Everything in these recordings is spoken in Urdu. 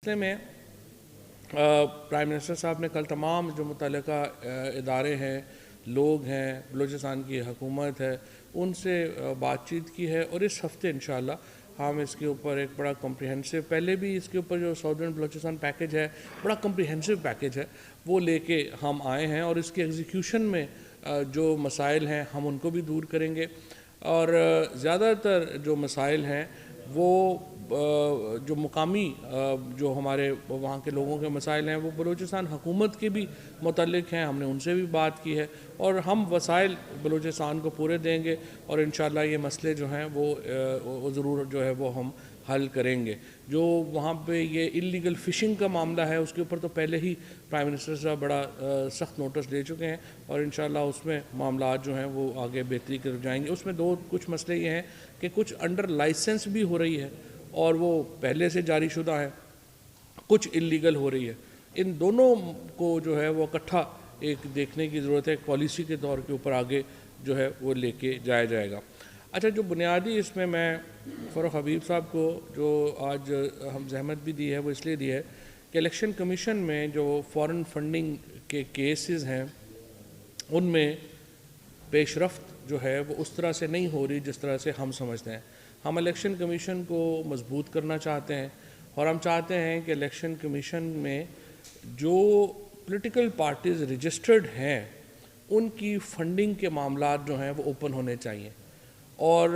سلسلے میں پرائم منسٹر صاحب نے کل تمام جو متعلقہ ادارے ہیں، لوگ ہیں، بلوچستان کی حکومت ہے، ان سے بات چیت کی ہے، اور اس ہفتے انشاءاللہ ہم اس کے اوپر ایک بڑا کمپریہنسو، پہلے بھی اس کے اوپر جو ساؤدرن بلوچستان پیکج ہے بڑا کمپریہنسو پیکج ہے، وہ لے کے ہم آئے ہیں، اور اس کے ایگزیکیوشن میں جو مسائل ہیں ہم ان کو بھی دور کریں گے، اور زیادہ تر جو مسائل ہیں وہ جو مقامی جو ہمارے وہاں کے لوگوں کے مسائل ہیں وہ بلوچستان حکومت کے بھی متعلق ہیں، ہم نے ان سے بھی بات کی ہے، اور ہم وسائل بلوچستان کو پورے دیں گے، اور انشاءاللہ یہ مسئلے جو ہیں وہ ضرور جو ہے وہ ہم حل کریں گے۔ جو وہاں پہ یہ اللیگل فشنگ کا معاملہ ہے اس کے اوپر تو پہلے ہی پرائم منسٹر صاحب بڑا سخت نوٹس دے چکے ہیں، اور انشاءاللہ اس میں معاملات جو ہیں وہ آگے بہتری کر جائیں گے۔ اس میں کچھ مسئلے یہ ہیں کہ کچھ انڈر لائسنس بھی ہو رہی ہے اور وہ پہلے سے جاری شدہ ہے، کچھ اللیگل ہو رہی ہے، ان دونوں کو جو ہے وہ اکٹھا ایک دیکھنے کی ضرورت ہے، ایک پالیسی کے طور کے اوپر آگے جو ہے وہ لے کے جایا جائے گا۔ اچھا، جو بنیادی اس میں فروخ حبیب صاحب کو جو آج ہم زحمت بھی دی ہے وہ اس لیے دی ہے کہ الیکشن کمیشن میں جو فارن فنڈنگ کے کیسز ہیں ان میں پیش رفت جو ہے وہ اس طرح سے نہیں ہو رہی جس طرح سے ہم سمجھتے ہیں۔ ہم الیکشن کمیشن کو مضبوط کرنا چاہتے ہیں، اور ہم چاہتے ہیں کہ الیکشن کمیشن میں جو پولیٹیکل پارٹیز رجسٹرڈ ہیں ان کی فنڈنگ کے معاملات جو ہیں وہ اوپن ہونے چاہیے، اور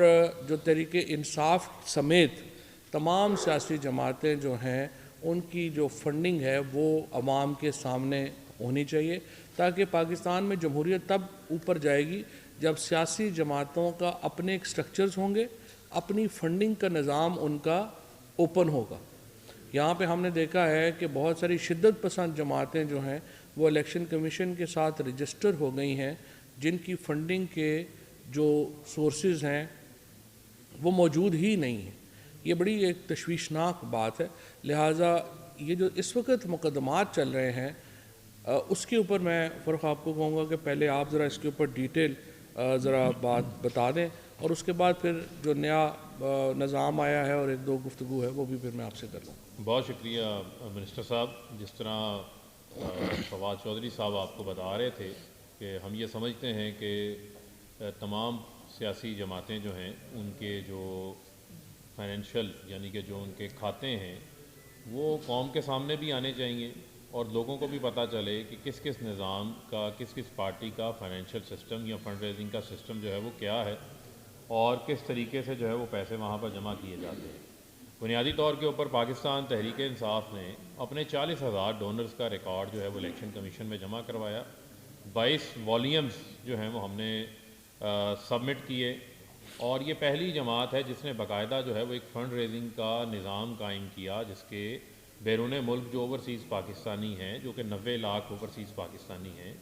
جو تحریک انصاف سمیت تمام سیاسی جماعتیں جو ہیں ان کی جو فنڈنگ ہے وہ عوام کے سامنے ہونی چاہیے، تاکہ پاکستان میں جمہوریت تب اوپر جائے گی جب سیاسی جماعتوں کا اپنے ایک سٹرکچرز ہوں گے، اپنی فنڈنگ کا نظام ان کا اوپن ہوگا۔ یہاں پہ ہم نے دیکھا ہے کہ بہت ساری شدت پسند جماعتیں جو ہیں وہ الیکشن کمیشن کے ساتھ رجسٹر ہو گئی ہیں، جن کی فنڈنگ کے جو سورسز ہیں وہ موجود ہی نہیں ہیں۔ یہ بڑی ایک تشویشناک بات ہے، لہٰذا یہ جو اس وقت مقدمات چل رہے ہیں اس کے اوپر میں فرق آپ کو کہوں گا کہ پہلے آپ ذرا اس کے اوپر ڈیٹیل ذرا بات بتا دیں، اور اس کے بعد پھر جو نیا نظام آیا ہے اور ایک دو گفتگو ہے وہ بھی پھر میں آپ سے کر لوں۔ بہت شکریہ منسٹر صاحب۔ جس طرح فواد چودھری صاحب آپ کو بتا رہے تھے کہ ہم یہ سمجھتے ہیں کہ تمام سیاسی جماعتیں جو ہیں ان کے جو فائنینشیل یعنی کہ جو ان کے کھاتے ہیں وہ قوم کے سامنے بھی آنے چاہیے، اور لوگوں کو بھی پتہ چلے کہ کس کس نظام کا، کس کس پارٹی کا فائنینشیل سسٹم یا فنڈ ریزنگ کا سسٹم جو ہے وہ کیا ہے، اور کس طریقے سے جو ہے وہ پیسے وہاں پر جمع کیے جاتے ہیں۔ بنیادی طور کے اوپر پاکستان تحریک انصاف نے اپنے 40,000 ڈونرز کا ریکارڈ جو ہے وہ الیکشن کمیشن میں جمع کروایا، 22 والیومز جو ہیں وہ ہم نے سبمٹ کیے، اور یہ پہلی جماعت ہے جس نے باقاعدہ جو ہے وہ ایک فنڈ ریزنگ کا نظام قائم کیا، جس کے بیرون ملک جو اوورسیز پاکستانی ہیں، جو کہ 90 لاکھ اوورسیز پاکستانی ہیں،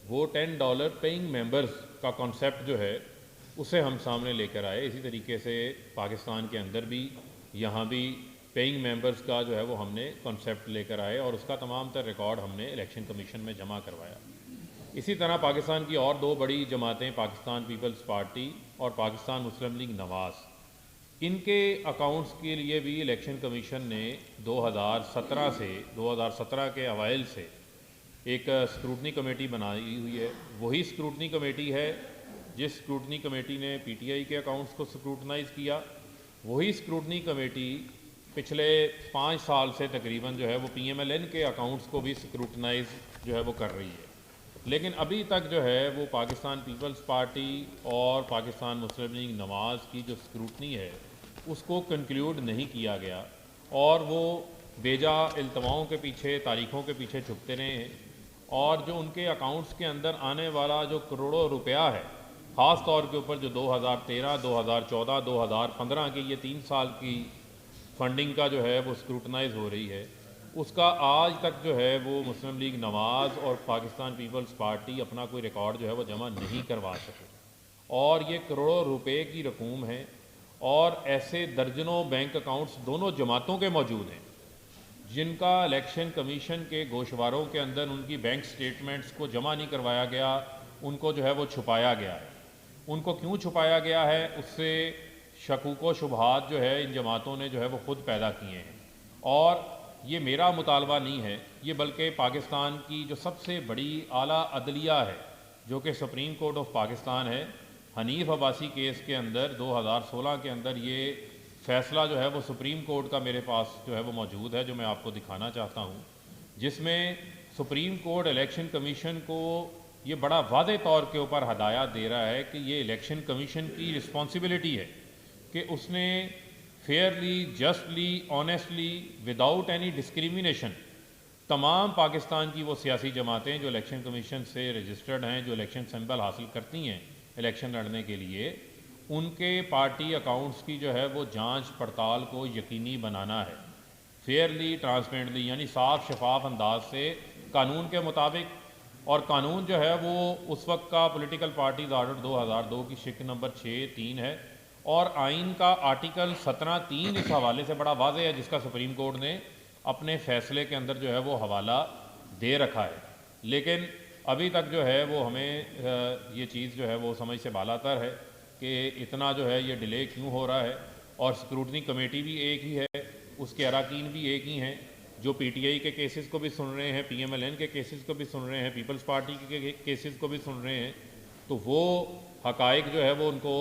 وہ $10 پیئنگ ممبرز کا کانسیپٹ جو ہے اسے ہم سامنے لے کر آئے۔ اسی طریقے سے پاکستان کے اندر بھی یہاں بھی پیئنگ ممبرز کا جو ہے وہ ہم نے کانسیپٹ لے کر آئے، اور اس کا تمام تر ریکارڈ ہم نے الیکشن کمیشن میں جمع کروایا۔ اسی طرح پاکستان کی اور دو بڑی جماعتیں، پاکستان پیپلز پارٹی اور پاکستان مسلم لیگ نواز، ان کے اکاؤنٹس کے لیے بھی الیکشن کمیشن نے 2017 کے اوائل سے ایک اسکروٹنی کمیٹی بنائی ہوئی ہے۔ وہی اسکروٹنی کمیٹی ہے جس اسکروٹنی کمیٹی نے پی ٹی آئی کے اکاؤنٹس کو اسکروٹنائز کیا، وہی اسکروٹنی کمیٹی پچھلے 5 سال سے تقریباً جو ہے وہ پی ایم ایل این کے اکاؤنٹس کو بھی اسکروٹنائز جو ہے وہ کر رہی ہے، لیکن ابھی تک جو ہے وہ پاکستان پیپلز پارٹی اور پاکستان مسلم لیگ نواز کی جو اسکروٹنی ہے اس کو کنکلیوڈ نہیں کیا گیا، اور وہ بیجا التواؤں کے پیچھے، تاریخوں کے پیچھے چھپتے رہے ہیں، اور جو ان کے اکاؤنٹس کے اندر آنے والا جو کروڑوں روپیہ ہے، خاص طور کے اوپر جو 2013، 2014، 2015 کی یہ 3 سال کی فنڈنگ کا جو ہے وہ اسکروٹنائز ہو رہی ہے، اس کا آج تک جو ہے وہ مسلم لیگ نواز اور پاکستان پیپلز پارٹی اپنا کوئی ریکارڈ جو ہے وہ جمع نہیں کروا سکے، اور یہ کروڑوں روپے کی رقوم ہے، اور ایسے درجنوں بینک اکاؤنٹس دونوں جماعتوں کے موجود ہیں جن کا الیکشن کمیشن کے گوشواروں کے اندر ان کی بینک سٹیٹمنٹس کو جمع نہیں کروایا گیا، ان کو جو ہے وہ چھپایا گیا ہے۔ ان کو کیوں چھپایا گیا ہے، اس سے شکوک و شبہات جو ہے ان جماعتوں نے جو ہے وہ خود پیدا کیے ہیں، اور یہ میرا مطالبہ نہیں ہے، یہ بلکہ پاکستان کی جو سب سے بڑی اعلیٰ عدلیہ ہے جو کہ سپریم کورٹ آف پاکستان ہے، حنیف عباسی کیس کے اندر 2016 کے اندر یہ فیصلہ جو ہے وہ سپریم کورٹ کا میرے پاس جو ہے وہ موجود ہے، جو میں آپ کو دکھانا چاہتا ہوں، جس میں سپریم کورٹ الیکشن کمیشن کو یہ بڑا واضح طور کے اوپر ہدایات دے رہا ہے کہ یہ الیکشن کمیشن کی رسپانسبلٹی ہے کہ اس نے fairly, justly, honestly, without any discrimination تمام پاکستان کی وہ سیاسی جماعتیں جو الیکشن کمیشن سے رجسٹرڈ ہیں، جو الیکشن سمبل حاصل کرتی ہیں الیکشن لڑنے کے لیے، ان کے پارٹی اکاؤنٹس کی جو ہے وہ جانچ پڑتال کو یقینی بنانا ہے، فیئرلی، ٹرانسپیرنٹلی، یعنی صاف شفاف انداز سے قانون کے مطابق۔ اور قانون جو ہے وہ اس وقت کا پولیٹیکل پارٹیز آرڈر 2002 کی شق نمبر 6(3) ہے، اور آئین کا آرٹیکل 17(3) اس حوالے سے بڑا واضح ہے، جس کا سپریم کورٹ نے اپنے فیصلے کے اندر جو ہے وہ حوالہ دے رکھا ہے۔ لیکن ابھی تک جو ہے وہ ہمیں یہ چیز جو ہے وہ سمجھ سے بالاتر ہے کہ اتنا جو ہے یہ ڈیلے کیوں ہو رہا ہے، اور اسکروٹنی کمیٹی بھی ایک ہی ہے، اس کے اراکین بھی ایک ہی ہیں، جو پی ٹی آئی کے کیسز کو بھی سن رہے ہیں، پی ایم ایل این کے کیسز کو بھی سن رہے ہیں، پیپلز پارٹی کے کیسز کو بھی سن رہے ہیں، تو وہ حقائق جو ہے وہ ان کو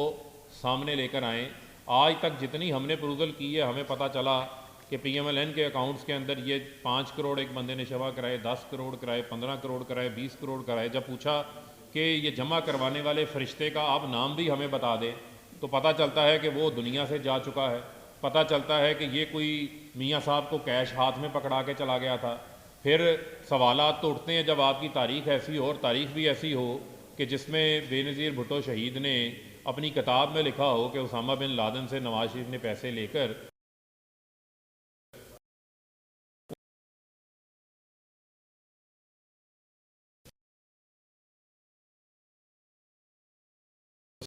سامنے لے کر آئیں۔ آج تک جتنی ہم نے پروزل کی ہے، ہمیں پتہ چلا کہ پی ایم ایل این کے اکاؤنٹس کے اندر یہ 5 کروڑ ایک بندے نے شبہ کرائے، 10 کروڑ کرائے، 15 کروڑ کرائے، 20 کروڑ کرائے۔ جب پوچھا کہ یہ جمع کروانے والے فرشتے کا آپ نام بھی ہمیں بتا دیں، تو پتہ چلتا ہے کہ وہ دنیا سے جا چکا ہے۔ پتہ چلتا ہے کہ یہ کوئی میاں صاحب کو کیش ہاتھ میں پکڑا کے چلا گیا تھا۔ پھر سوالات تو اٹھتے ہیں جب آپ کی تاریخ ایسی ہو، اور تاریخ بھی ایسی ہو کہ جس میں بے نظیر بھٹو شہید نے اپنی کتاب میں لکھا ہو کہ اسامہ بن لادن سے نواز شریف نے پیسے لے کر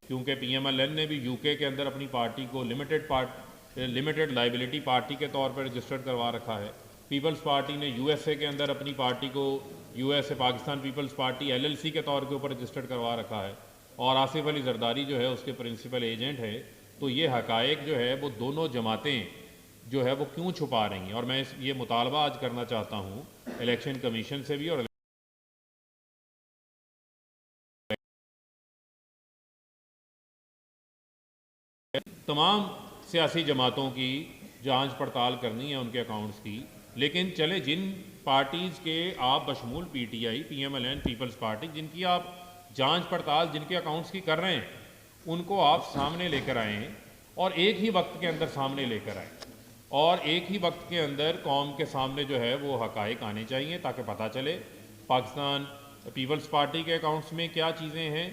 کیونکہ پی ایم ایل این نے بھی یو کے اندر اپنی پارٹی کو لمیٹڈ لائبلٹی پارٹی کے طور پر رجسٹرڈ کروا رکھا ہے، پیپلز پارٹی نے یو ایس اے کے اندر اپنی پارٹی کو U S A Pakistan Peoples Party L L C کے طور کے اوپر رجسٹرڈ کروا رکھا ہے، اور آصف علی زرداری جو ہے اس کے پرنسپل ایجنٹ ہے۔ تو یہ حقائق جو ہے وہ دونوں جماعتیں جو ہے وہ کیوں چھپا رہی ہیں، اور میں یہ مطالبہ آج کرنا چاہتا ہوں الیکشن کمیشن سے بھی اور تمام سیاسی جماعتوں کی جانچ پڑتال کرنی ہے ان کے اکاؤنٹس کی۔ لیکن چلے جن پارٹیز کے آپ بشمول P T I, P M L N, Peoples Party, جن کی آپ جانچ پڑتال جن کے اکاؤنٹس کی کر رہے ہیں، ان کو آپ سامنے لے کر آئیں، اور ایک ہی وقت کے اندر سامنے لے کر آئیں، اور ایک ہی وقت کے اندر قوم کے سامنے جو ہے وہ حقائق آنے چاہیے، تاکہ پتہ چلے پاکستان پیپلز پارٹی کے اکاؤنٹس میں کیا چیزیں ہیں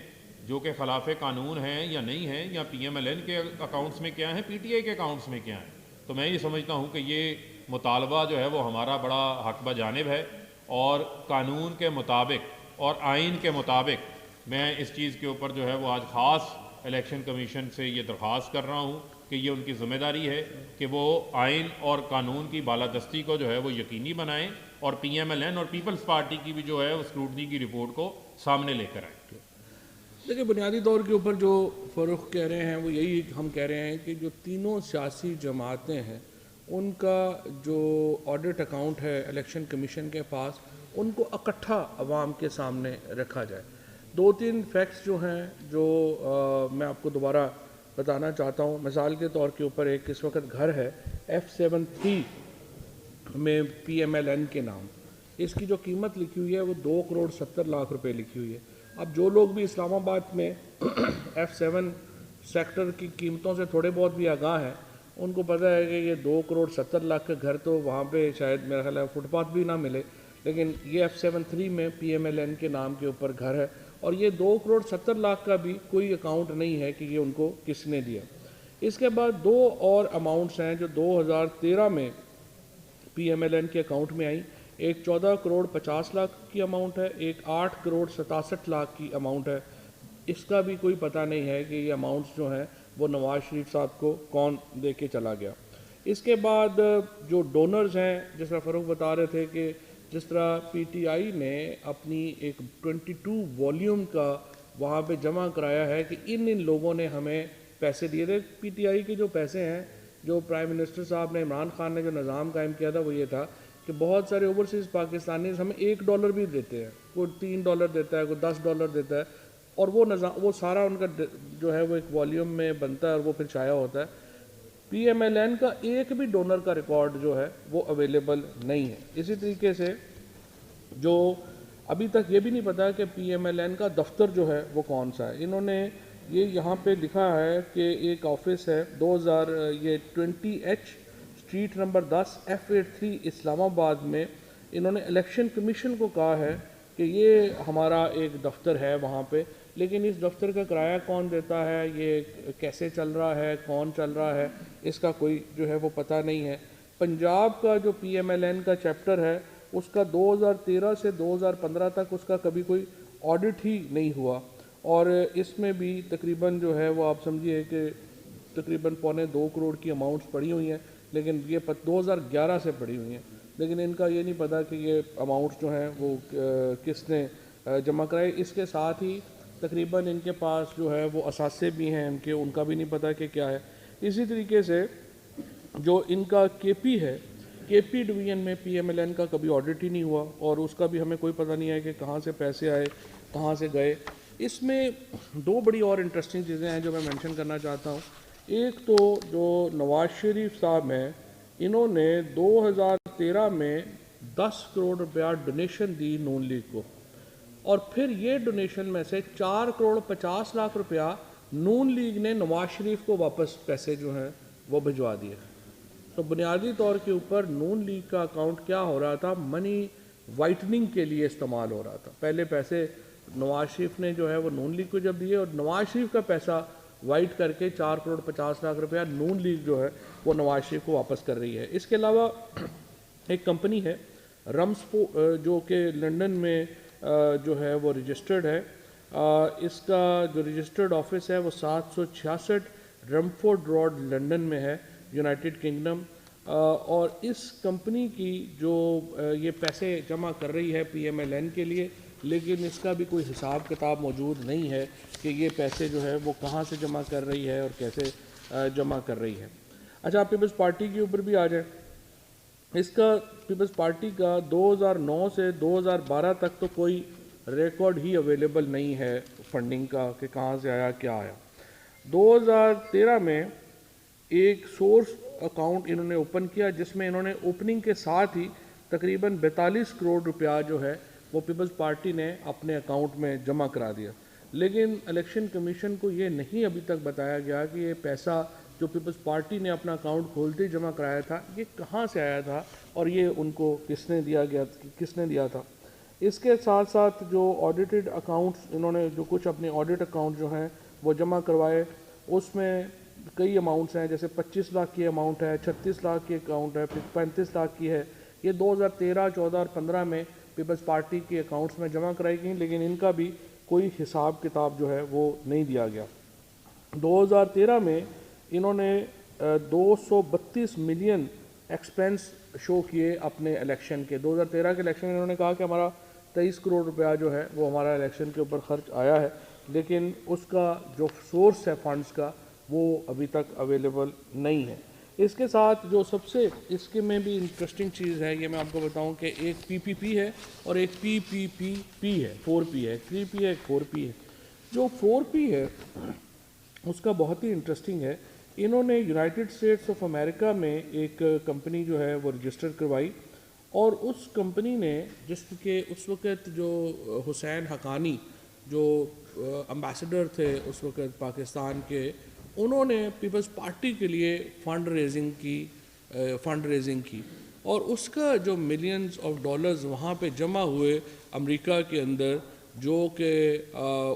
جو کہ خلاف قانون ہیں یا نہیں ہیں، یا پی ایم ایل این کے اکاؤنٹس میں کیا ہیں، پی ٹی آئی کے اکاؤنٹس میں کیا ہیں۔ تو میں یہ سمجھتا ہوں کہ یہ مطالبہ جو ہے وہ ہمارا بڑا حق بجانب ہے، اور قانون کے مطابق اور آئین کے مطابق میں اس چیز کے اوپر جو ہے وہ آج خاص الیکشن کمیشن سے یہ درخواست کر رہا ہوں کہ یہ ان کی ذمہ داری ہے کہ وہ آئین اور قانون کی بالادستی کو جو ہے وہ یقینی بنائیں، اور پی ایم ایل این اور پیپلز پارٹی کی بھی جو ہے وہ اسکروٹنی کی رپورٹ کو سامنے لے کر آئیں۔ دیکھیں، بنیادی طور کے اوپر جو فروخ کہہ رہے ہیں وہ یہی ہم کہہ رہے ہیں کہ جو تینوں سیاسی جماعتیں ہیں ان کا جو آڈٹ اکاؤنٹ ہے الیکشن کمیشن کے پاس، ان کو اکٹھا عوام کے سامنے رکھا جائے۔ 2-3 فیکٹس جو ہیں جو میں آپ کو دوبارہ بتانا چاہتا ہوں۔ مثال کے طور کے اوپر ایک اس وقت گھر ہے F73 میں پی ایم ایل این کے نام، اس کی جو قیمت لکھی ہوئی ہے وہ 2.70 کروڑ لکھی ہوئی ہے۔ اب جو لوگ بھی اسلام آباد میں F7 سیکٹر کی قیمتوں سے تھوڑے بہت بھی آگاہ ہیں، ان کو پتہ ہے کہ یہ 2.70 کروڑ کا گھر تو وہاں پہ شاید میرا خیال ہے فٹ پاتھ بھی نہ ملے، لیکن یہ F73 میں پی ایم ایل این کے نام کے اوپر گھر ہے، اور یہ 2.70 کروڑ کا بھی کوئی اکاؤنٹ نہیں ہے کہ یہ ان کو کس نے دیا۔ اس کے بعد 2 اور اماؤنٹس ہیں جو 2013 میں پی ایم ایل این کے اکاؤنٹ میں آئیں، ایک 14.50 کروڑ کی اماؤنٹ ہے، ایک 8.67 کروڑ کی اماؤنٹ ہے۔ اس کا بھی کوئی پتہ نہیں ہے کہ یہ اماؤنٹس جو ہیں وہ نواز شریف صاحب کو کون دے کے چلا گیا۔ اس کے بعد جو ڈونرز ہیں، جس طرح فروخ بتا رہے تھے کہ جس طرح پی ٹی آئی نے اپنی ایک 22 والیوم کا وہاں پہ جمع کرایا ہے کہ ان لوگوں نے ہمیں پیسے دیے تھے۔ پی ٹی آئی کے جو پیسے ہیں، جو پرائم منسٹر صاحب نے، عمران خان نے جو نظام قائم کیا تھا وہ یہ تھا کہ بہت سارے اوورسیز پاکستانیز ہمیں $1 بھی دیتے ہیں، کوئی $3 دیتا ہے، کوئی $10 دیتا ہے، اور وہ سارا ان کا جو ہے وہ ایک والیوم میں بنتا ہے اور وہ پھر شائع ہوتا ہے۔ پی ایم ایل این کا ایک بھی ڈونر کا ریکارڈ جو ہے وہ اویلیبل نہیں ہے۔ اسی طریقے سے جو ابھی تک یہ بھی نہیں پتا کہ پی ایم ایل این کا دفتر جو ہے وہ کون سا ہے۔ انہوں نے یہ یہاں پہ لکھا ہے کہ ایک آفس ہے 20 اسٹریٹ نمبر 10 F83 اسلام آباد میں۔ انہوں نے الیکشن کمیشن کو کہا ہے کہ یہ ہمارا ایک دفتر ہے وہاں پہ، لیکن اس دفتر کا کرایہ کون دیتا ہے، یہ کیسے چل رہا ہے، کون چل رہا ہے، اس کا کوئی جو ہے وہ پتہ نہیں ہے۔ پنجاب کا جو پی ایم ایل این کا چیپٹر ہے اس کا 2013 سے 2015 تک اس کا کبھی کوئی آڈٹ ہی نہیں ہوا، اور اس میں بھی تقریباً جو ہے وہ آپ سمجھیے کہ تقریباً 1.25 کروڑ کی اماؤنٹس پڑی ہوئی ہیں، لیکن یہ 2011 سے پڑی ہوئی ہیں، لیکن ان کا یہ نہیں پتا کہ یہ اماؤنٹس جو ہیں وہ کس نے جمع کرائے۔ اس کے ساتھ ہی تقریباً ان کے پاس جو ہے وہ اثاثے بھی ہیں ان کا بھی نہیں پتا کہ کیا ہے۔ اسی طریقے سے جو ان کا کے پی ہے، کے پی ڈویژن میں پی ایم ایل این کا کبھی آڈٹ ہی نہیں ہوا، اور اس کا بھی ہمیں کوئی پتہ نہیں ہے کہ کہاں سے پیسے آئے، کہاں سے گئے۔ اس میں دو بڑی اور انٹرسٹنگ چیزیں ہیں جو میں مینشن کرنا چاہتا ہوں۔ ایک تو جو نواز شریف صاحب ہیں، انہوں نے 2013 میں 10 کروڑ روپیہ ڈونیشن دی نون لیگ کو، اور پھر یہ ڈونیشن میں سے 4 کروڑ 50 لاکھ روپیہ نون لیگ نے نواز شریف کو واپس پیسے جو ہیں وہ بھجوا دیے۔ تو بنیادی طور کے اوپر نون لیگ کا اکاؤنٹ کیا ہو رہا تھا، منی وائٹننگ کے لیے استعمال ہو رہا تھا۔ پہلے پیسے نواز شریف نے جو ہے وہ نون لیگ کو جب دیے، اور نواز شریف کا پیسہ وائٹ کر کے 4 کروڑ 50 لاکھ روپیہ نون لیگ جو ہے وہ نواز شریف کو واپس کر رہی ہے۔ اس کے علاوہ ایک کمپنی ہے رمسپو جو کہ لنڈن میں جو ہے وہ رجسٹرڈ ہے، اس کا جو رجسٹرڈ آفس ہے وہ 766 رمفورڈ روڈ لنڈن میں ہے، یونائٹڈ کنگڈم، اور اس کمپنی کی جو یہ پیسے جمع کر رہی ہے پی ایم ایل این کے لیے، لیکن اس کا بھی کوئی حساب کتاب موجود نہیں ہے کہ یہ پیسے جو ہے وہ کہاں سے جمع کر رہی ہے اور کیسے جمع کر رہی ہے۔ اچھا، آپ پیپلز پارٹی کے اوپر بھی آ جائیں۔ اس کا پیپلز پارٹی کا 2009 سے 2012 تک تو کوئی ریکارڈ ہی اویلیبل نہیں ہے فنڈنگ کا کہ کہاں سے آیا کیا آیا۔ 2013 میں ایک سورس اکاؤنٹ انہوں نے اوپن کیا، جس میں انہوں نے اوپننگ کے ساتھ ہی تقریباً 42 کروڑ روپیہ جو ہے وہ پیپلز پارٹی نے اپنے اکاؤنٹ میں جمع کرا دیا، لیکن الیکشن کمیشن کو یہ نہیں ابھی تک بتایا گیا کہ یہ پیسہ جو پیپلز پارٹی نے اپنا اکاؤنٹ کھولتے ہی جمع کرایا تھا یہ کہاں سے آیا تھا اور یہ ان کو کس نے دیا تھا۔ اس کے ساتھ ساتھ جو آڈیٹڈ اکاؤنٹس انہوں نے جو کچھ اپنے آڈٹ اکاؤنٹ جو ہیں وہ جمع کروائے، اس میں کئی اماؤنٹس ہیں، جیسے 25 لاکھ کی اماؤنٹ ہے، 36 لاکھ کی اکاؤنٹ ہے، 35 لاکھ کی ہے۔ یہ 2013، 14 اور 15 میں پیپلز پارٹی کے اکاؤنٹس میں جمع کرائی گئیں، لیکن ان کا بھی کوئی حساب کتاب جو ہے وہ نہیں دیا گیا۔ 2013 میں انہوں نے 232 ملین ایکسپینس شو کیے اپنے الیکشن کے۔ 2013 کے الیکشن میں انہوں نے کہا کہ ہمارا 23 کروڑ روپیہ جو ہے وہ ہمارا الیکشن کے اوپر خرچ آیا ہے، لیکن اس کا جو سورس ہے فنڈز کا وہ ابھی تک اویلیبل نہیں ہے۔ اس کے ساتھ جو سب سے اس کے میں بھی انٹرسٹنگ چیز ہے یہ میں آپ کو بتاؤں کہ ایک پی پی پی ہے اور ایک پی پی پی پی ہے، 4P ہے، 3P ہے، 4P ہے۔ جو 4P ہے اس کا بہت ہی انٹرسٹنگ ہے۔ انہوں نے یونائٹڈ اسٹیٹس آف امریکہ میں ایک کمپنی جو ہے وہ رجسٹر کروائی، اور اس کمپنی نے جس کے اس وقت جو حسین حقانی جو امبیسڈر تھے اس وقت پاکستان کے، انہوں نے پیپلز پارٹی کے لیے فنڈ ریزنگ کی، اور اس کا جو ملینز آف ڈالرز وہاں پہ جمع ہوئے امریکہ کے اندر، جو کہ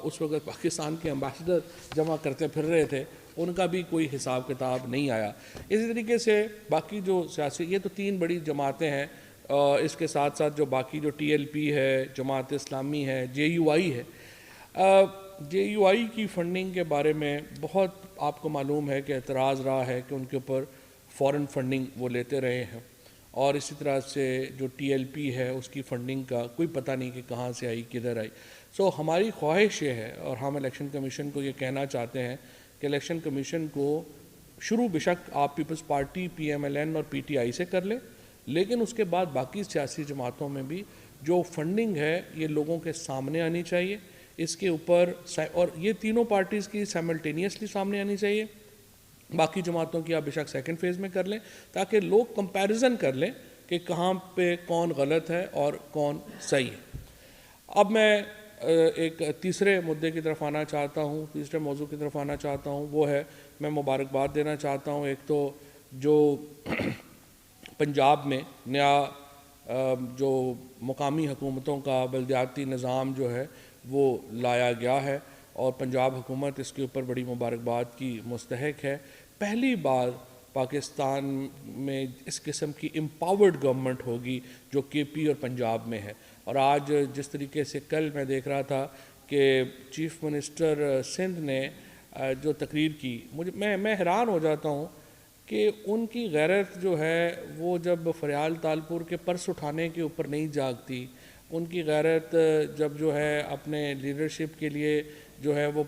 اس وقت پاکستان کے امبیسڈر جمع کرتے پھر رہے تھے، ان کا بھی کوئی حساب کتاب نہیں آیا۔ اسی طریقے سے باقی جو سیاسی، یہ تو 3 بڑی جماعتیں ہیں، اس کے ساتھ ساتھ جو باقی جو ٹی ایل پی ہے، جماعت اسلامی ہے، جے یو آئی ہے۔ جے یو آئی کی فنڈنگ کے بارے میں بہت آپ کو معلوم ہے کہ اعتراض رہا ہے کہ ان کے اوپر فورن فنڈنگ وہ لیتے رہے ہیں، اور اسی طرح سے جو ٹی ایل پی ہے اس کی فنڈنگ کا کوئی پتہ نہیں کہ کہاں سے آئی، کدھر آئی۔ ہماری خواہش یہ ہے، اور ہم الیکشن کمیشن کو یہ کہنا چاہتے ہیں کہ الیکشن کمیشن کو شروع بشک آپ Peoples Party, P M L N اور پی ٹی آئی سے کر لیں، لیکن اس کے بعد باقی سیاسی جماعتوں میں بھی جو فنڈنگ ہے یہ لوگوں کے سامنے آنی چاہیے، اس کے اوپر، اور یہ تینوں پارٹیز کی سائملٹینیسلی سامنے آنی چاہیے، باقی جماعتوں کی آپ بے شک سیکنڈ فیز میں کر لیں تاکہ لوگ کمپیریزن کر لیں کہ کہاں پہ کون غلط ہے اور کون صحیح ہے۔ اب میں ایک تیسرے مدعے کی طرف آنا چاہتا ہوں، تیسرے موضوع کی طرف آنا چاہتا ہوں، وہ ہے میں مبارکباد دینا چاہتا ہوں ایک تو جو پنجاب میں نیا جو مقامی حکومتوں کا بلدیاتی نظام جو ہے وہ لایا گیا ہے اور پنجاب حکومت اس کے اوپر بڑی مبارکباد کی مستحق ہے۔ پہلی بار پاکستان میں اس قسم کی امپاورڈ گورنمنٹ ہوگی جو کے پی اور پنجاب میں ہے، اور آج جس طریقے سے کل میں دیکھ رہا تھا کہ چیف منسٹر سندھ نے جو تقریر کی، میں حیران ہو جاتا ہوں کہ ان کی غیرت جو ہے وہ جب فریال تالپور کے پرس اٹھانے کے اوپر نہیں جاگتی، ان کی غیرت جب جو ہے اپنے لیڈرشپ کے لیے جو ہے وہ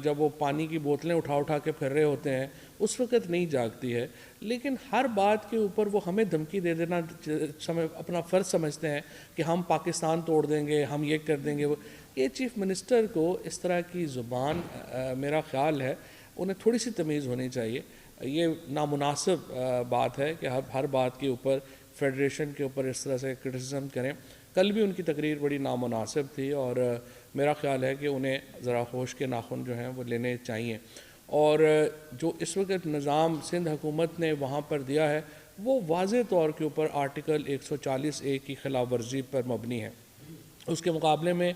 جب وہ پانی کی بوتلیں اٹھا کے پھر رہے ہوتے ہیں اس وقت نہیں جاگتی ہے، لیکن ہر بات کے اوپر وہ ہمیں دھمکی دے دینا اپنا فرض سمجھتے ہیں کہ ہم پاکستان توڑ دیں گے، ہم یہ کر دیں گے۔ یہ چیف منسٹر کو اس طرح کی زبان میرا خیال ہے انہیں تھوڑی سی تمیز ہونی چاہیے، یہ نامناسب بات ہے کہ ہر بات کے اوپر فیڈریشن کے اوپر اس طرح سے کرٹیسزم کریں۔ کل بھی ان کی تقریر بڑی نامناسب تھی اور میرا خیال ہے کہ انہیں ذرا ہوش کے ناخن جو ہیں وہ لینے چاہیے، اور جو اس وقت نظام سندھ حکومت نے وہاں پر دیا ہے وہ واضح طور کے اوپر آرٹیکل 140A کی خلاف ورزی پر مبنی ہے۔ اس کے مقابلے میں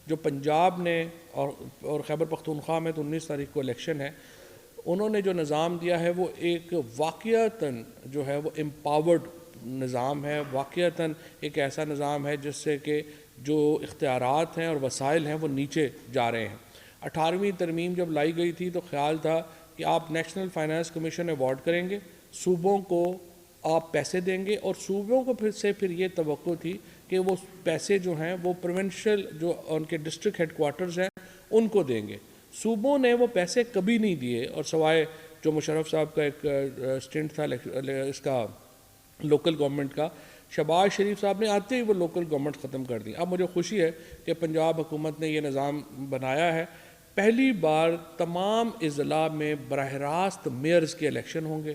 جو پنجاب نے اور خیبر پختونخوا میں تو 19 تاریخ کو الیکشن ہے، انہوں نے جو نظام دیا ہے وہ ایک واقعتاً جو ہے وہ امپاورڈ نظام ہے، واقعتاً ایک ایسا نظام ہے جس سے کہ جو اختیارات ہیں اور وسائل ہیں وہ نیچے جا رہے ہیں۔ 18ویں ترمیم جب لائی گئی تھی تو خیال تھا کہ آپ نیشنل فائنانس کمیشن ایوارڈ کریں گے، صوبوں کو آپ پیسے دیں گے، اور صوبوں کو پھر یہ توقع تھی کہ وہ پیسے جو ہیں وہ پروونشل جو ان کے ڈسٹرکٹ ہیڈ کوارٹرز ہیں ان کو دیں گے۔ صوبوں نے وہ پیسے کبھی نہیں دیے، اور سوائے جو مشرف صاحب کا ایک سٹنٹ تھا اس کا لوکل گورنمنٹ کا، شہباز شریف صاحب نے آتے ہی وہ لوکل گورنمنٹ ختم کر دی۔ اب مجھے خوشی ہے کہ پنجاب حکومت نے یہ نظام بنایا ہے، پہلی بار تمام اضلاع میں براہ راست میئرز کے الیکشن ہوں گے،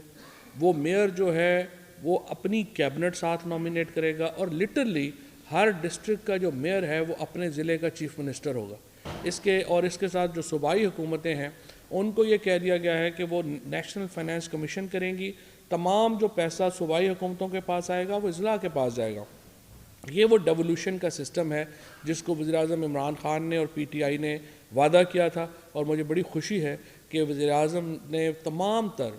وہ میئر جو ہے وہ اپنی کیبنٹ ساتھ نامینیٹ کرے گا، اور لٹرلی ہر ڈسٹرکٹ کا جو میئر ہے وہ اپنے ضلع کا چیف منسٹر ہوگا۔ اس کے ساتھ جو صوبائی حکومتیں ہیں ان کو یہ کہہ دیا گیا ہے کہ وہ نیشنل فائنانس کمیشن کریں گی، تمام جو پیسہ صوبائی حکومتوں کے پاس آئے گا وہ اضلاع کے پاس جائے گا۔ یہ وہ ڈیولوشن کا سسٹم ہے جس کو وزیر اعظم عمران خان نے اور پی ٹی آئی نے وعدہ کیا تھا، اور مجھے بڑی خوشی ہے کہ وزیر اعظم نے تمام تر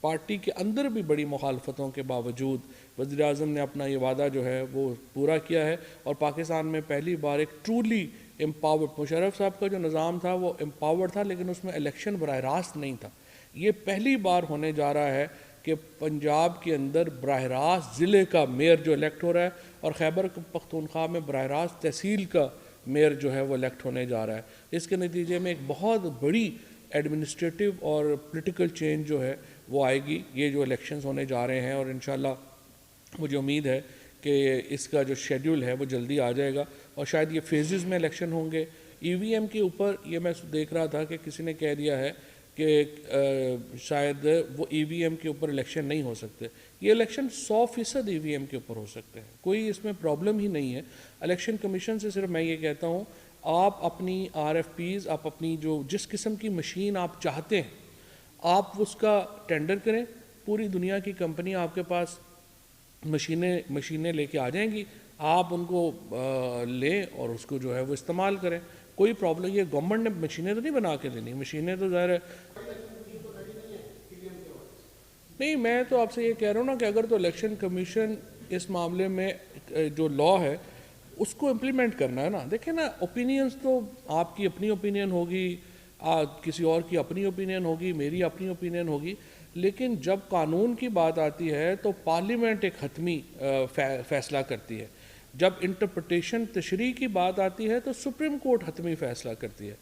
پارٹی کے اندر بھی بڑی مخالفتوں کے باوجود وزیر اعظم نے اپنا یہ وعدہ جو ہے وہ پورا کیا ہے، اور پاکستان میں پہلی بار ایک ٹرولی امپاورڈ، مشرف صاحب کا جو نظام تھا وہ امپاورڈ تھا لیکن اس میں الیکشن براہ راست نہیں تھا، یہ پہلی بار ہونے جا رہا ہے کہ پنجاب کے اندر براہ راست ضلع کا میئر جو الیکٹ ہو رہا ہے، اور خیبر پختونخوا میں براہ راست تحصیل کا میئر جو ہے وہ الیکٹ ہونے جا رہا ہے۔ اس کے نتیجے میں ایک بہت بڑی ایڈمنسٹریٹو اور پولیٹیکل چینج جو ہے وہ آئے گی، یہ جو الیکشنز ہونے جا رہے ہیں، اور انشاءاللہ مجھے امید ہے کہ اس کا جو شیڈیول ہے وہ جلدی آ جائے گا، اور شاید یہ فیزز میں الیکشن ہوں گے۔ ای وی ایم کے اوپر یہ میں دیکھ رہا تھا کہ کسی نے کہہ دیا ہے کہ شاید وہ ای وی ایم کے اوپر الیکشن نہیں ہو سکتے، یہ الیکشن 100% ای وی ایم کے اوپر ہو سکتے ہیں، کوئی اس میں پرابلم ہی نہیں ہے۔ الیکشن کمیشن سے صرف میں یہ کہتا ہوں آپ اپنی آر ایف پیز، آپ اپنی جو جس قسم کی مشین آپ چاہتے ہیں آپ اس کا ٹینڈر کریں، پوری دنیا کی کمپنی آپ کے پاس مشینیں لے کے آ جائیں گی، آپ ان کو لیں اور اس کو جو ہے وہ استعمال کریں، کوئی پرابلم، یہ گورنمنٹ نے مشینیں تو نہیں بنا کے دینی، مشینیں تو ظاہر ہے نہیں۔ میں تو آپ سے یہ کہہ رہا ہوں نا کہ اگر تو الیکشن کمیشن اس معاملے میں جو لا ہے اس کو امپلیمنٹ کرنا ہے نا، دیکھیں نا اوپینینز تو آپ کی اپنی اوپینین ہوگی، کسی اور کی اپنی اوپینین ہوگی، میری اپنی اوپینین ہوگی، لیکن جب قانون کی بات آتی ہے تو پارلیمنٹ ایک حتمی فیصلہ کرتی ہے، جب انٹرپریٹیشن تشریح کی بات آتی ہے تو سپریم کورٹ حتمی فیصلہ کرتی ہے۔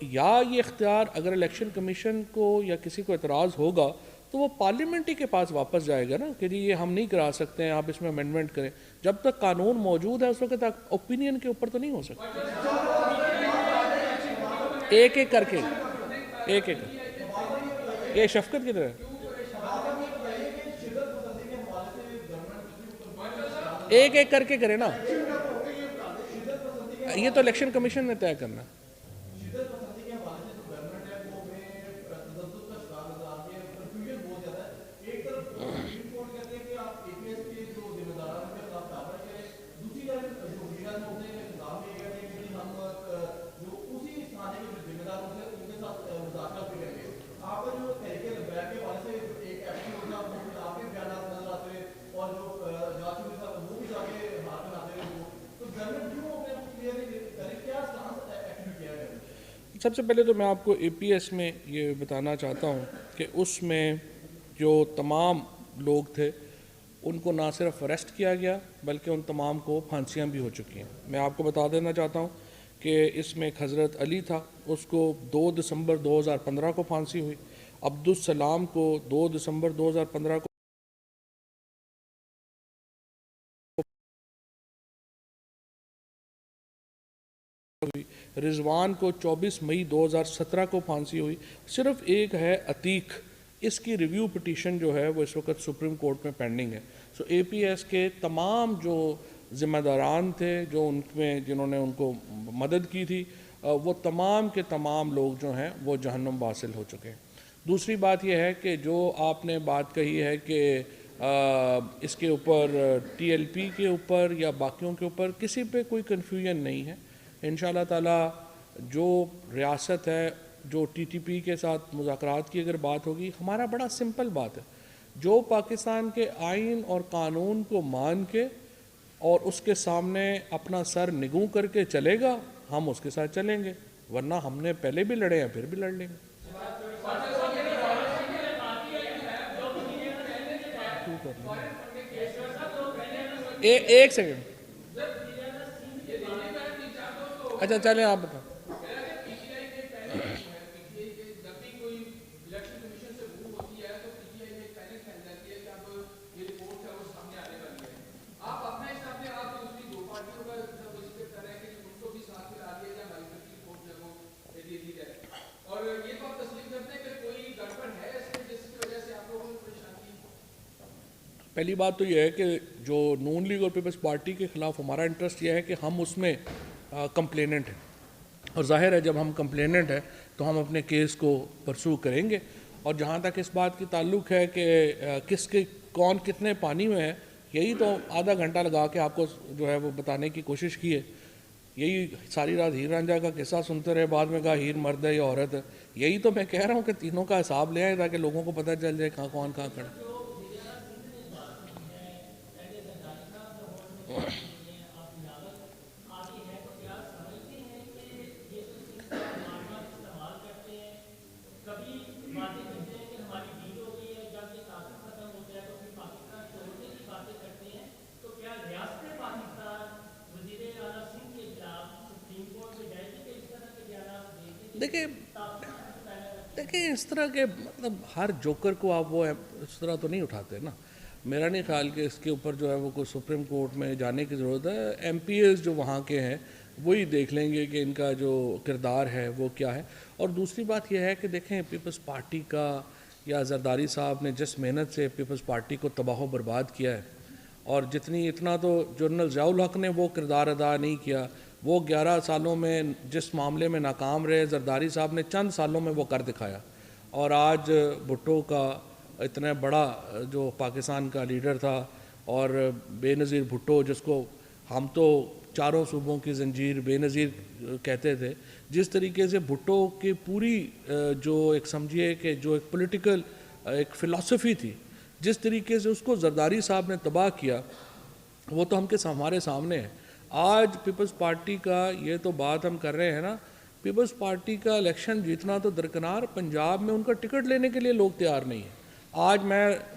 یا یہ اختیار اگر الیکشن کمیشن کو یا کسی کو اعتراض ہوگا تو وہ پارلیمنٹ ہی کے پاس واپس جائے گا نا کہ جی یہ ہم نہیں کرا سکتے ہیں, آپ اس میں امینڈمنٹ کریں. جب تک قانون موجود ہے اس وقت تک اوپینین کے اوپر تو نہیں ہو سکتا. ایک ایک کر کے ایک ایک یہ شفقت کی طرح ایک ایک کر کے کرے نا, یہ تو الیکشن کمیشن نے طے کرنا. سب سے پہلے تو میں آپ کو اے پی ایس میں یہ بتانا چاہتا ہوں کہ اس میں جو تمام لوگ تھے ان کو نہ صرف اریسٹ کیا گیا بلکہ ان تمام کو پھانسیاں بھی ہو چکی ہیں. میں آپ کو بتا دینا چاہتا ہوں کہ اس میں ایک حضرت علی تھا, اس کو 2 دسمبر 2015 کو پھانسی ہوئی. عبدالسلام کو 2 دسمبر 2015 کو ہوئی. رضوان کو 24 مئی 2017 کو پھانسی ہوئی. صرف ایک ہے عتیق, اس کی ریویو پٹیشن جو ہے وہ اس وقت سپریم کورٹ میں پینڈنگ ہے. سو اے پی ایس کے تمام جو ذمہ داران تھے, جو ان میں جنہوں نے ان کو مدد کی تھی, وہ تمام کے تمام لوگ جو ہیں وہ جہنم واصل ہو چکے ہیں. دوسری بات یہ ہے کہ جو آپ نے بات کہی ہے کہ اس کے اوپر ٹی ایل پی کے اوپر یا باقیوں کے اوپر کسی پہ کوئی کنفیوژن نہیں ہے. انشاءاللہ تعالیٰ جو ریاست ہے, جو ٹی ٹی پی کے ساتھ مذاکرات کی اگر بات ہوگی, ہمارا بڑا سمپل بات ہے, جو پاکستان کے آئین اور قانون کو مان کے اور اس کے سامنے اپنا سر نگوں کر کے چلے گا, ہم اس کے ساتھ چلیں گے, ورنہ ہم نے پہلے بھی لڑے ہیں پھر بھی لڑ لیں گے. ایک سیکنڈ, اچھا چلیں آپ بتائیں. پہلی بات تو یہ ہے کہ جو نون لیگ اور پیپلز پارٹی کے خلاف ہمارا انٹرسٹ یہ ہے کہ ہم اس میں کمپلیننٹ ہیں, اور ظاہر ہے جب ہم کمپلیننٹ ہیں تو ہم اپنے کیس کو پرسو کریں گے. اور جہاں تک اس بات کی تعلق ہے کہ کس کے کون کتنے پانی میں ہے, یہی تو آدھا گھنٹہ لگا کے آپ کو جو ہے وہ بتانے کی کوشش کی ہے. یہی ساری رات ہیر رانجھا کا قصہ سنتے رہے, بعد میں کہا ہیر مرد ہے یا عورت ہے. یہی تو میں کہہ رہا ہوں کہ تینوں کا حساب لے آئیں تاکہ لوگوں کو پتہ چل جائے کہاں کون کہاں کھڑا. دیکھیں اس طرح کے مطلب ہر جوکر کو آپ وہ اس طرح تو نہیں اٹھاتے نا. میرا نہیں خیال کہ اس کے اوپر جو ہے وہ کوئی سپریم کورٹ میں جانے کی ضرورت ہے. ایم پی ایز جو وہاں کے ہیں وہی دیکھ لیں گے کہ ان کا جو کردار ہے وہ کیا ہے. اور دوسری بات یہ ہے کہ دیکھیں پیپلز پارٹی کا یا زرداری صاحب نے جس محنت سے پیپلز پارٹی کو تباہ و برباد کیا ہے, اور اتنا تو جنرل ضیاء الحق نے وہ کردار ادا نہیں کیا. وہ 11 سالوں میں جس معاملے میں ناکام رہے, زرداری صاحب نے چند سالوں میں وہ کر دکھایا. اور آج بھٹو کا اتنا بڑا جو پاکستان کا لیڈر تھا اور بے نظیر بھٹو, جس کو ہم تو چاروں صوبوں کی زنجیر بے نظیر کہتے تھے, جس طریقے سے بھٹو کی پوری جو ایک سمجھیے کہ جو ایک پولیٹیکل ایک فلسفی تھی, جس طریقے سے اس کو زرداری صاحب نے تباہ کیا, وہ تو ہمارے سامنے ہے. آج پیپلز پارٹی کا یہ تو بات ہم کر رہے ہیں نا, پیپلز پارٹی کا الیکشن جیتنا تو درکنار, پنجاب میں ان کا ٹکٹ لینے کے لیے لوگ تیار نہیں ہیں. آج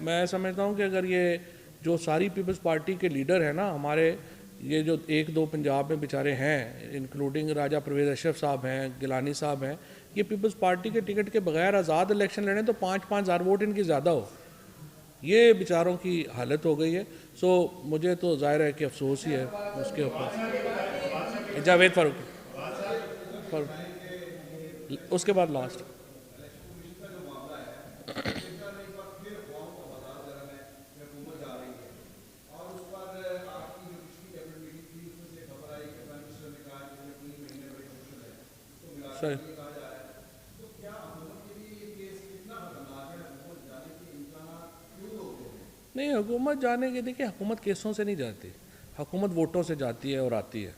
میں سمجھتا ہوں کہ اگر یہ جو ساری پیپلز پارٹی کے لیڈر ہیں نا ہمارے, یہ جو 1-2 پنجاب میں بیچارے ہیں انکلوڈنگ راجہ پرویز اشرف صاحب ہیں, گیلانی صاحب ہیں, یہ پیپلز پارٹی کے ٹکٹ کے بغیر آزاد الیکشن لڑیں تو 5,000 ووٹ ان کی زیادہ ہو. یہ بیچاروں کی حالت ہو گئی ہے. سو مجھے تو ظاہر ہے کہ افسوس ہی ہے اس کے اوپر. جاوید فاروق اس کے بعد لاسٹ. نہیں, حکومت جانے کے دیکھیں حکومت کیسوں سے نہیں جاتی, حکومت ووٹوں سے جاتی ہے اور آتی ہے.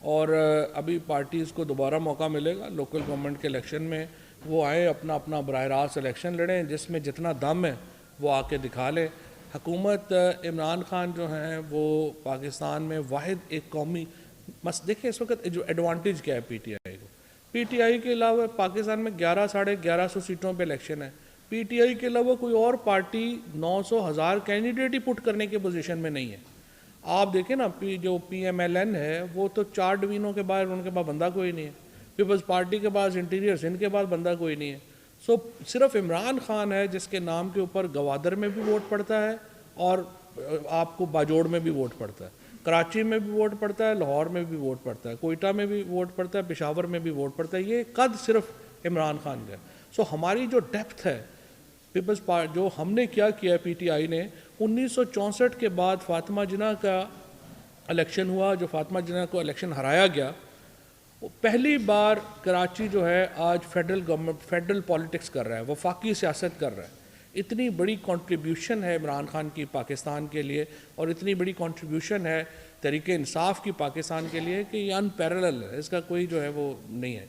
اور ابھی پارٹیز کو دوبارہ موقع ملے گا لوکل گورنمنٹ کے الیکشن میں, وہ آئیں اپنا اپنا براہ راست الیکشن لڑیں, جس میں جتنا دم ہے وہ آ کے دکھا لیں. حکومت عمران خان جو ہیں وہ پاکستان میں واحد ایک قومی دیکھیں اس وقت جو ایڈوانٹیج کیا ہے پی ٹی آئی کو. پی ٹی آئی کے علاوہ پاکستان میں 11,500 سیٹوں پہ الیکشن ہے. پی ٹی آئی کے علاوہ کوئی اور پارٹی 900,000 کینڈیڈیٹ ہی پٹ کرنے کی پوزیشن میں نہیں ہے. آپ دیکھیں نا جو پی ایم ایل این ہے وہ تو 4 ڈوینوں کے بعد ان کے پاس بندہ کوئی نہیں ہے. پیپلز پارٹی کے پاس انٹیریئر سندھ کے پاس بندہ کوئی نہیں ہے. سو صرف عمران خان ہے جس کے نام کے اوپر گوادر میں بھی ووٹ پڑتا ہے اور آپ کو باجوڑ میں بھی ووٹ پڑتا ہے, کراچی میں بھی ووٹ پڑتا ہے, لاہور میں بھی ووٹ پڑتا ہے, کوئٹہ میں بھی ووٹ پڑتا ہے, پشاور میں بھی ووٹ پڑتا ہے. یہ قد صرف عمران خان کا ہے. سو ہماری جو ڈیپتھ ہے پیپلز پارٹی, جو ہم نے کیا پی ٹی آئی نے 1964 کے بعد فاطمہ جناح کا الیکشن ہوا, جو فاطمہ جناح کو الیکشن ہرایا گیا, پہلی بار کراچی جو ہے آج فیڈرل پالیٹکس کر رہا ہے, وفاقی سیاست کر رہا ہے. اتنی بڑی کنٹریبیوشن ہے عمران خان کی پاکستان کے لیے, اور اتنی بڑی کنٹریبیوشن ہے تحریک انصاف کی پاکستان کے لیے کہ یہ ان پیرلل ہے, اس کا کوئی جو ہے وہ نہیں ہے.